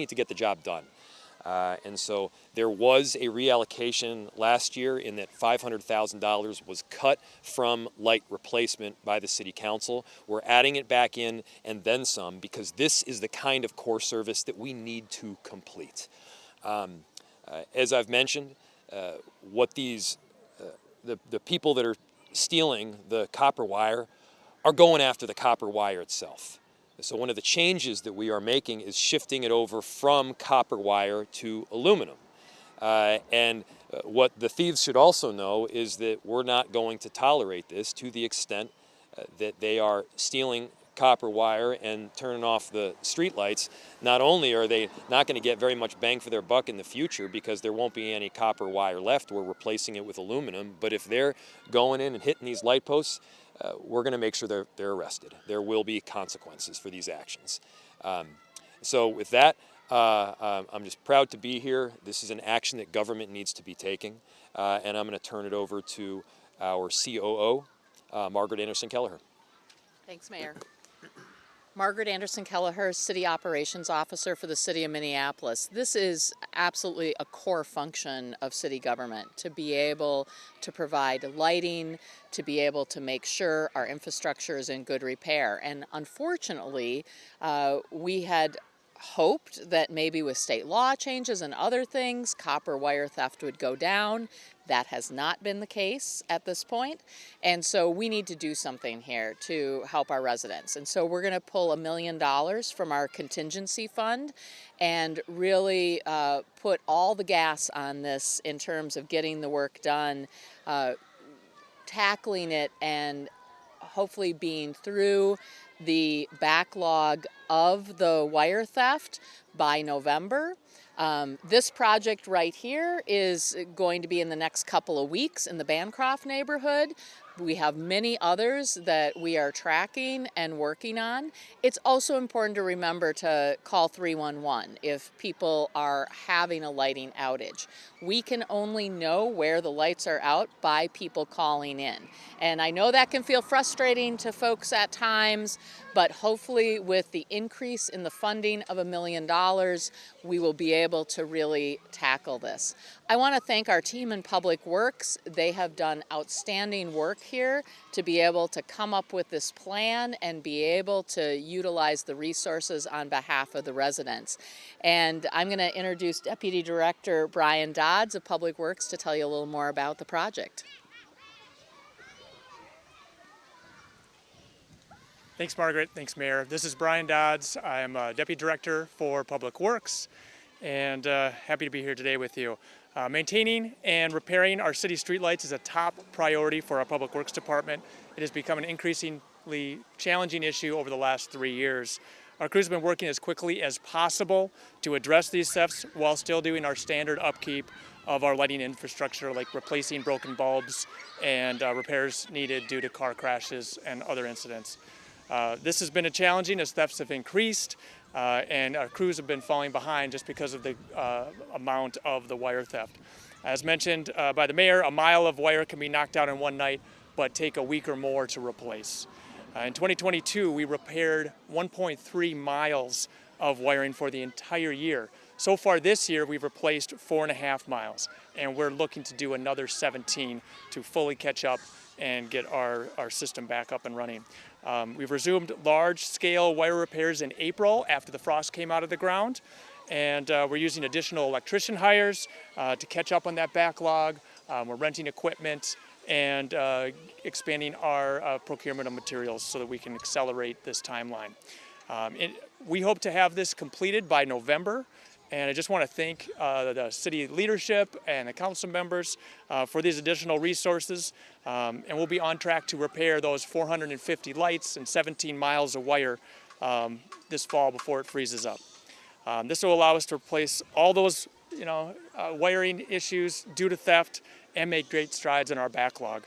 need to get the job done. And so there was a reallocation last year in that $500,000 was cut from light replacement by the City Council. We're adding it back in and then some, because this is the kind of core service that we need to complete. As I've mentioned, what these the people that are stealing the copper wire are going after the copper wire itself. So one of the changes that we are making is shifting it over from copper wire to aluminum. What the thieves should also know is that we're not going to tolerate this to the extent that they are stealing copper wire and turning off the streetlights. Not only are they not going to get very much bang for their buck in the future because there won't be any copper wire left, we're replacing it with aluminum, but if they're going in and hitting these light posts, we're going to make sure they're arrested. There will be consequences for these actions. So with that, I'm just proud to be here. This is an action that government needs to be taking, and I'm going to turn it over to our COO, Margaret Anderson-Kelleher. Thanks, Mayor. Margaret Anderson-Kelleher, City Operations Officer for the City of Minneapolis. This is absolutely a core function of city government, to be able to provide lighting, to be able to make sure our infrastructure is in good repair. And unfortunately, we had hoped that maybe with state law changes and other things, copper wire theft would go down. That has not been the case at this point. And so we need to do something here to help our residents. And so we're going to pull $1 million from our contingency fund and really put all the gas on this in terms of getting the work done, tackling it, and hopefully being through the backlog of the wire theft by November. This project right here is going to be in the next couple of weeks in the Bancroft neighborhood. We have many others that we are tracking and working on. It's also important to remember to call 311 if people are having a lighting outage. We can only know where the lights are out by people calling in. And I know that can feel frustrating to folks at times, but hopefully with the increase in the funding of $1 million, we will be able to really tackle this. I want to thank our team in Public Works. They have done outstanding work here to be able to come up with this plan and be able to utilize the resources on behalf of the residents. And I'm going to introduce Deputy Director Brian Dodds of Public Works to tell you a little more about the project. Thanks, Margaret. Thanks, Mayor. This is Brian Dodds. I'm Deputy Director for Public Works, and happy to be here today with you. Maintaining and repairing our city streetlights is a top priority for our Public Works Department. It has become an increasingly challenging issue over the last 3 years. Our crews have been working as quickly as possible to address these thefts while still doing our standard upkeep of our lighting infrastructure, like replacing broken bulbs and repairs needed due to car crashes and other incidents. This has been a challenging as thefts have increased, and our crews have been falling behind just because of the amount of the wire theft. As mentioned by the mayor, a mile of wire can be knocked out in one night, but take a week or more to replace. In 2022, we repaired 1.3 miles of wiring for the entire year. So far this year, we've replaced 4.5 miles, and we're looking to do another 17 to fully catch up and get our system back up and running. We've resumed large-scale wire repairs in April after the frost came out of the ground, and we're using additional electrician hires to catch up on that backlog. We're renting equipment and expanding our procurement of materials so that we can accelerate this timeline. We hope to have this completed by November. And I just want to thank the city leadership and the council members for these additional resources. And we'll be on track to repair those 450 lights and 17 miles of wire this fall before it freezes up. This will allow us to replace all those wiring issues due to theft and make great strides in our backlog.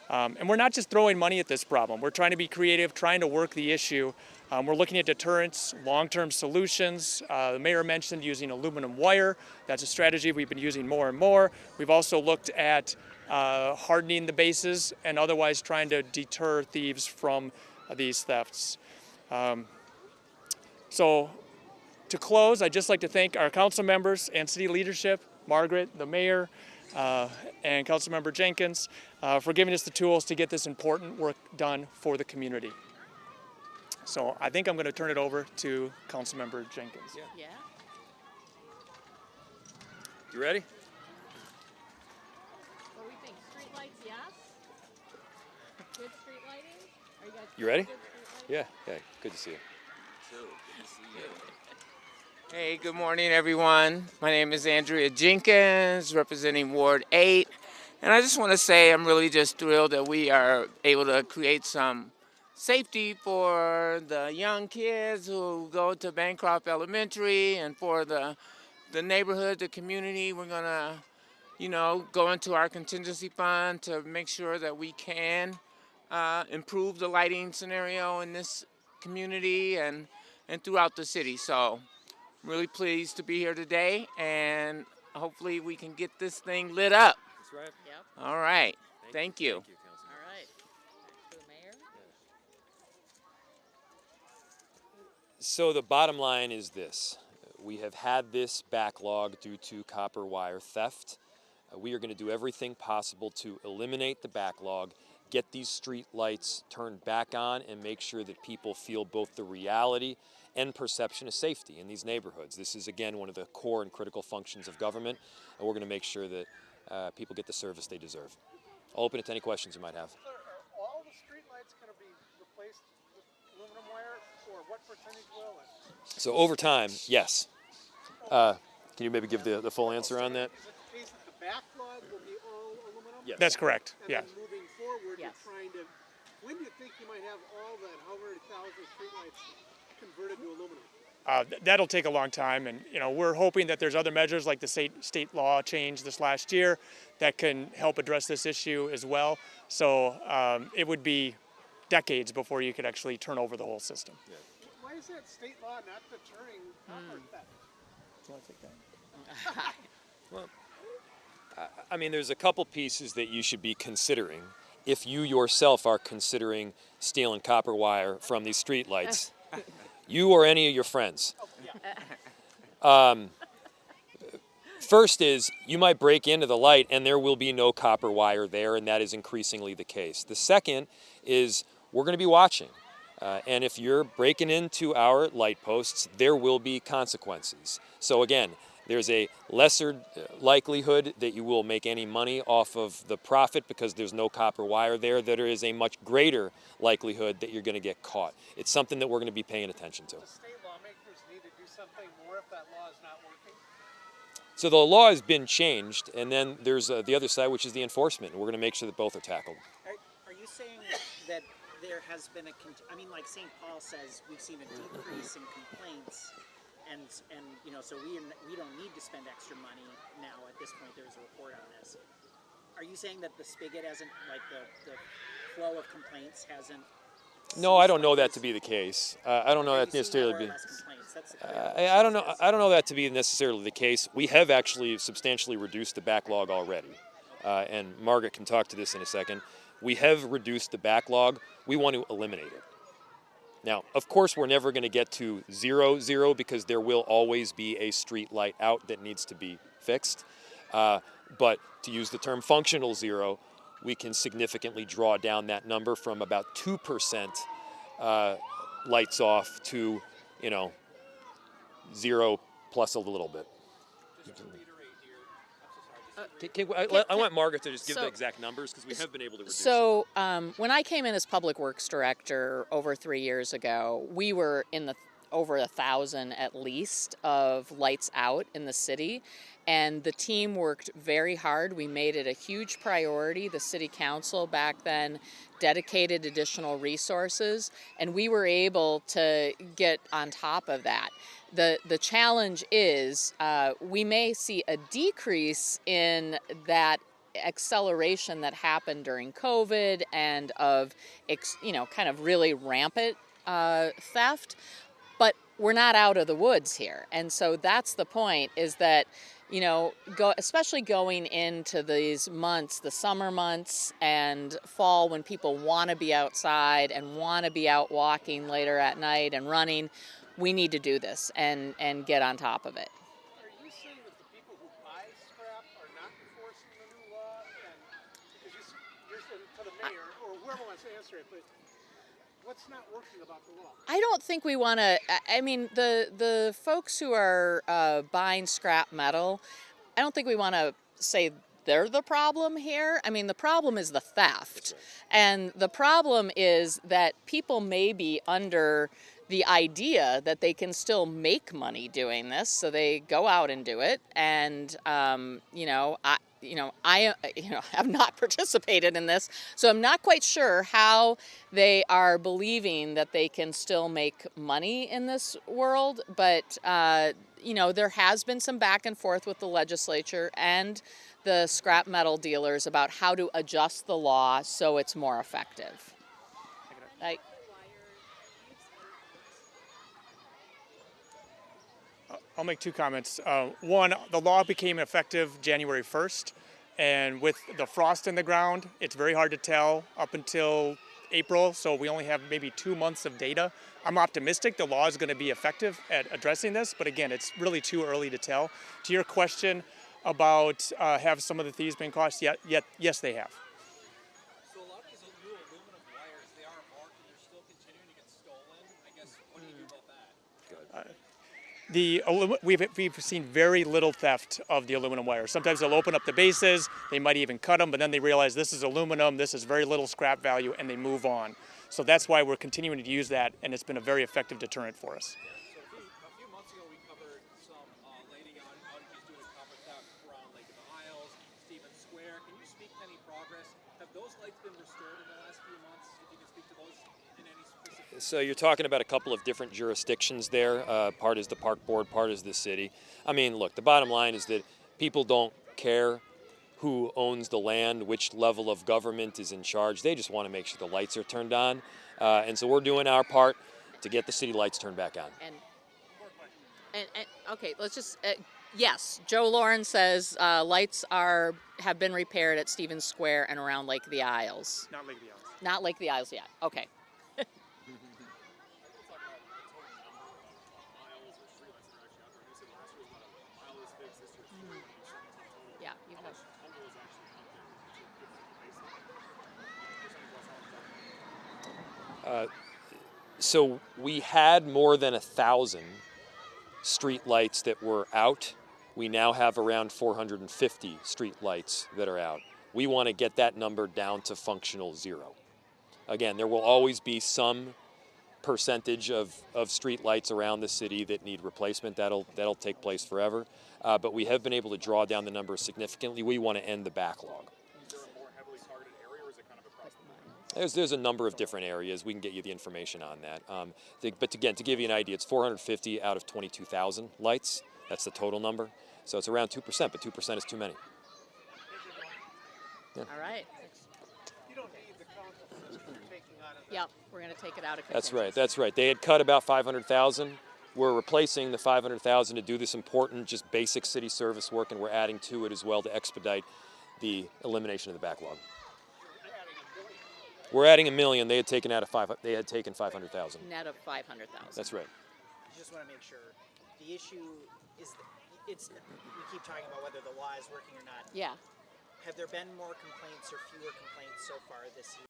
And we're not just throwing money at this problem. We're trying to be creative, trying to work the issue. We're looking at deterrence, long-term solutions. The mayor mentioned using aluminum wire. That's a strategy we've been using more and more. We've also looked at hardening the bases and otherwise trying to deter thieves from these thefts. So To close, I'd just like to thank our council members and city leadership, Margaret, the mayor, and Councilmember Jenkins, for giving us the tools to get this important work done for the community. So I think I'm going to turn it over to Councilmember Jenkins. Yeah. You ready? What do we think? Street lights, yes? Good street lighting? Are you guys You ready? good street lighting? Yeah. Good to see you. Hey, good morning, everyone. My name is Andrea Jenkins, representing Ward 8. And I just want to say I'm really just thrilled that we are able to create some safety for the young kids who go to Bancroft Elementary and for the neighborhood, the community. We're going to, go into our contingency fund to make sure that we can improve the lighting scenario in this community and throughout the city. So I'm really pleased to be here today, and hopefully we can get this thing lit up. That's right. Yep. All right. Thank you. Thank you, Councilman. All right. To the mayor? So the bottom line is this. We have had this backlog due to copper wire theft. We are going to do everything possible to eliminate the backlog, get these street lights turned back on, and make sure that people feel both the reality and perception of safety in these neighborhoods. This is, again, one of the core and critical functions of government, and we're going to make sure that people get the service they deserve. I'll open it to any questions you might have. Sir, are all the street lights going to be replaced with aluminum wire, or what percentage will it? So over time, yes. Can you maybe give the full answer on that? Is it the case that the backlog will be all aluminum? Yes. That's correct. And Yeah. then moving forward, Yes. you're trying to, when do you think you might have all that, however many thousand street lights converted to aluminum? That'll take a long time, and we're hoping that there's other measures like the state law change this last year that can help address this issue as well. So it would be decades before you could actually turn over the whole system. Yeah. Why is that state law not deterring copper theft? Do you want to take that? Well, I mean, there's a couple pieces that you should be considering if you yourself are considering stealing copper wire from these street lights. You or any of your friends. First is you might break into the light and there will be no copper wire there, and that is increasingly the case. The second is we're going to be watching. And if you're breaking into our light posts, there will be consequences. So again, there's a lesser likelihood that you will make any money off of the profit because there's no copper wire there. There is a much greater likelihood that you're going to get caught. It's something that we're going to be paying attention to. The state lawmakers need to do something more if that law is not working? So the law has been changed, and then there's the other side, which is the enforcement. And we're going to make sure that both are tackled. Are you saying that there has been like St. Paul says, we've seen a decrease in complaints, and so we don't need to spend extra money now. At this point, there's a report on this. Are you saying that the spigot hasn't, like the flow of complaints hasn't? No, I don't know that to be the case. I don't know that necessarily. I don't know. I don't know that to be necessarily the case. We have actually substantially reduced the backlog already, and Margaret can talk to this in a second. We have reduced the backlog. We want to eliminate it. Now, of course, we're never going to get to 0-0 because there will always be a street light out that needs to be fixed. But to use the term functional zero, we can significantly draw down that number from about 2% lights off to, 0 plus a little bit. Just to reiterate here, I want Margaret to just give the exact numbers because we have been able to reduce it. So when I came in as Public Works Director over 3 years ago, we were in the over 1,000 at least of lights out in the city, and the team worked very hard. We made it a huge priority. The city council back then dedicated additional resources, and we were able to get on top of that. The challenge is we may see a decrease in that acceleration that happened during COVID and of kind of really rampant theft, but we're not out of the woods here. And so that's the point, is that especially going into these months, the summer months and fall, when people want to be outside and want to be out walking later at night and running, we need to do this and get on top of it. Are you saying that the people who buy scrap are not enforcing the new law? And because you're saying to the mayor or whoever wants to answer it, but what's not working about the law? I don't think we want to. I mean, the folks who are buying scrap metal, I don't think we want to say they're the problem here. I mean, the problem is the theft. And the problem is that people may be under the idea that they can still make money doing this, so they go out and do it. And I have not participated in this, so I'm not quite sure how they are believing that they can still make money in this world. But there has been some back and forth with the legislature and the scrap metal dealers about how to adjust the law so it's more effective. I'll make two comments. One, the law became effective January 1st, and with the frost in the ground, it's very hard to tell up until April, so we only have maybe 2 months of data. I'm optimistic the law is going to be effective at addressing this, but again, it's really too early to tell. To your question about have some of the thieves been caught? Yes, they have. So a lot of these new aluminum wires, they are marked and they're still continuing to get stolen. I guess, what do you do about that? We've seen very little theft of the aluminum wire. Sometimes they'll open up the bases, they might even cut them, but then they realize this is aluminum, this is very little scrap value, and they move on. So that's why we're continuing to use that, and it's been a very effective deterrent for us. So a few months ago, we covered some lighting outages due to copper theft around Lake of the Isles, Stevens Square. Can you speak to any progress? Have those lights been restored in the last few months? If you can speak to those in any specific. So you're talking about a couple of different jurisdictions there. Part is the park board, part is the city. I mean, look, the bottom line is that people don't care who owns the land, which level of government is in charge. They just want to make sure the lights are turned on. And so we're doing our part to get the city lights turned back on. And okay, let's just, yes, Joe Lauren says lights have been repaired at Stevens Square and around Lake of the Isles. Not Lake of the Isles. Not Lake of the Isles yet, okay. Yeah, you have. So we had more than 1,000 street lights that were out. We now have around 450 street lights that are out. We want to get that number down to functional zero. Again, there will always be some percentage of street lights around the city that need replacement. That'll take place forever. But we have been able to draw down the number significantly. We want to end the backlog. Is there a more heavily targeted area, or is it kind of across the board? There's a number of different areas. We can get you the information on that. But again, to give you an idea, it's 450 out of 22,000 lights. That's the total number. So it's around 2%, but 2% is too many. All right. You don't need the council for this, 'cause you're taking out of the Yep, we're going to take it out of That's contingency. right. That's right. They had cut about 500,000. We're replacing the 500,000 to do this important, just basic city service work, and we're adding to it as well to expedite the elimination of the backlog. We're adding $1 million. They had taken out They had taken 500,000. Net of 500,000. That's right. I just want to make sure the issue is we keep talking about whether the law is working or not. Yeah. Have there been more complaints or fewer complaints so far this year?